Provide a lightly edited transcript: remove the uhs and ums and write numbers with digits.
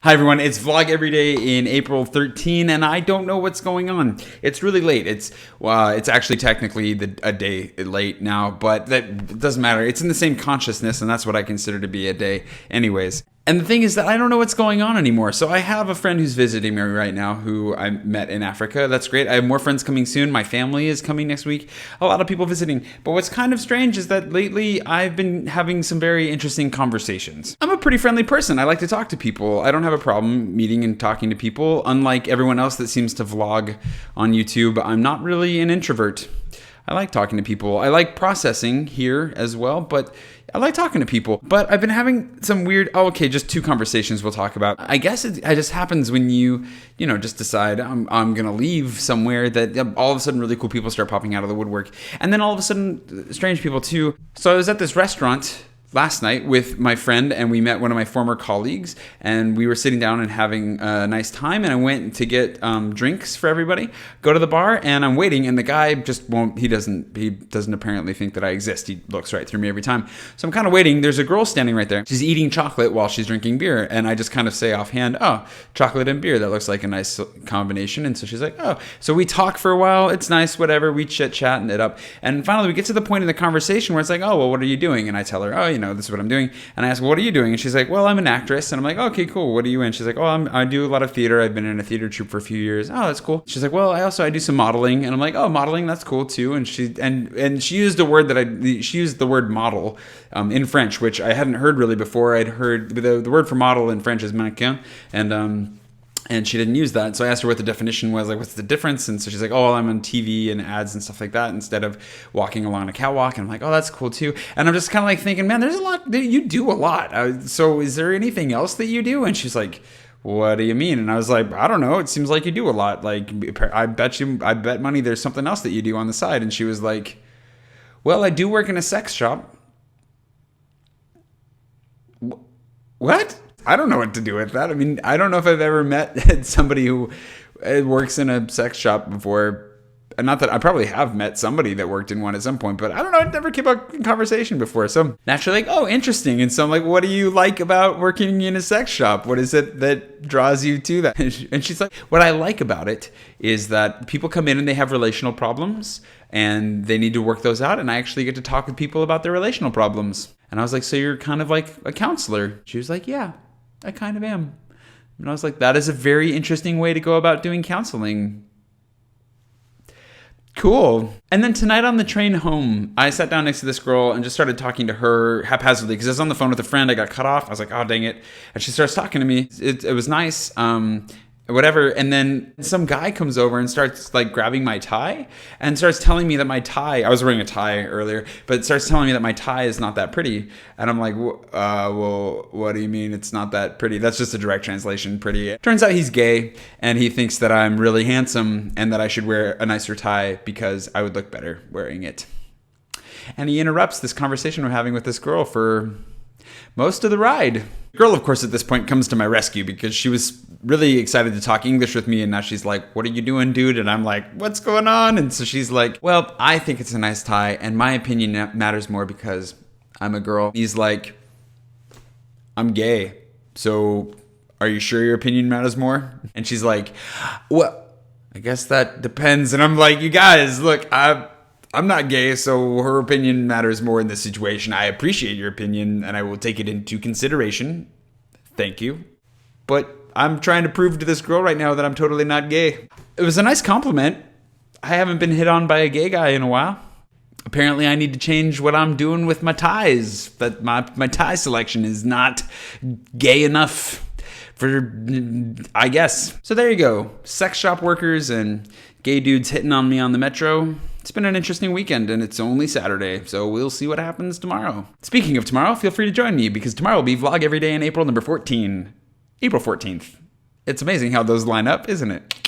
Hi everyone, it's Vlog Every Day in April 13, and I don't know what's going on. It's really late. It's actually technically a day late now, but that doesn't matter. It's in the same consciousness, and that's what I consider to be a day anyways. And the thing is that I don't know what's going on anymore. So I have a friend who's visiting me right now who I met in Africa. That's great. I have more friends coming soon. My family is coming next week. A lot of people visiting. But what's kind of strange is that lately I've been having some very interesting conversations. I'm a pretty friendly person. I like to talk to people. I don't have a problem meeting and talking to people. Unlike everyone else that seems to vlog on YouTube, I'm not really an introvert. I like talking to people. I like processing here as well, but I like talking to people. But I've been having some weird, just two conversations we'll talk about. I guess it just happens when you just decide I'm going to leave somewhere that all of a sudden really cool people start popping out of the woodwork. And then all of a sudden strange people too. So I was at this restaurant last night with my friend, and we met one of my former colleagues, and we were sitting down and having a nice time, and I went to get drinks for everybody, go to the bar, and I'm waiting, and the guy just won't, he doesn't apparently think that I exist. He looks right through me every time. So I'm kind of waiting. There's a girl standing right there. She's eating chocolate while she's drinking beer, and I just kind of say offhand, oh, chocolate and beer, that looks like a nice combination. And so she's like, oh. So we talk for a while, it's nice, whatever, we chit-chat and it up, and finally we get to the point in the conversation where it's like, oh, well, what are you doing? And I tell her, oh, this is what I'm doing. And I ask, well, what are you doing? And she's like, well, I'm an actress. And I'm like, okay, cool. What are you in? She's like, oh, I do a lot of theater. I've been in a theater troupe for a few years. Oh, that's cool. She's like, well, I do some modeling. And I'm like, oh, modeling, that's cool too. And she used a word she used the word model in French, which I hadn't heard really before. I'd heard the word for model in French is mannequin. And she didn't use that. So I asked her what the definition was, like, what's the difference? And so she's like, oh, well, I'm on TV and ads and stuff like that instead of walking along a catwalk. And I'm like, oh, that's cool too. And I'm just kind of like thinking, man, there's a lot, you do a lot. So is there anything else that you do? And she's like, what do you mean? And I was like, I don't know. It seems like you do a lot. Like, I bet money there's something else that you do on the side. And she was like, well, I do work in a sex shop. What? I don't know what to do with that. I mean, I don't know if I've ever met somebody who works in a sex shop before. And not that I probably have met somebody that worked in one at some point, but I don't know. It never came up in conversation before. So naturally, like, oh, interesting. And so I'm like, what do you like about working in a sex shop? What is it that draws you to that? And she's like, what I like about it is that people come in and they have relational problems and they need to work those out. And I actually get to talk with people about their relational problems. And I was like, so you're kind of like a counselor? She was like, yeah. I kind of am. And I was like, that is a very interesting way to go about doing counseling. Cool. And then tonight on the train home, I sat down next to this girl and just started talking to her haphazardly because I was on the phone with a friend. I got cut off. I was like, oh, dang it. And she starts talking to me. It was nice. Whatever. And then some guy comes over and starts like grabbing my tie and starts telling me that my tie, I was wearing a tie earlier, but starts telling me that my tie is not that pretty. And I'm like, well, what do you mean it's not that pretty? That's just a direct translation, pretty. Turns out he's gay and he thinks that I'm really handsome and that I should wear a nicer tie because I would look better wearing it. And he interrupts this conversation we're having with this girl for most of the ride. The girl, of course, at this point comes to my rescue because she was really excited to talk English with me. And now she's like, what are you doing, dude? And I'm like, what's going on? And so she's like, well, I think it's a nice tie. And my opinion matters more because I'm a girl. He's like, I'm gay. So are you sure your opinion matters more? And she's like, well, I guess that depends. And I'm like, you guys, look, I'm not gay, so her opinion matters more in this situation. I appreciate your opinion, and I will take it into consideration. Thank you. But I'm trying to prove to this girl right now that I'm totally not gay. It was a nice compliment. I haven't been hit on by a gay guy in a while. Apparently, I need to change what I'm doing with my ties. That my tie selection is not gay enough for, I guess. So there you go. Sex shop workers and gay dudes hitting on me on the metro. It's been an interesting weekend, and it's only Saturday, so we'll see what happens tomorrow. Speaking of tomorrow, feel free to join me, because tomorrow will be Vlog Every Day in April number 14. April 14th. It's amazing how those line up, isn't it?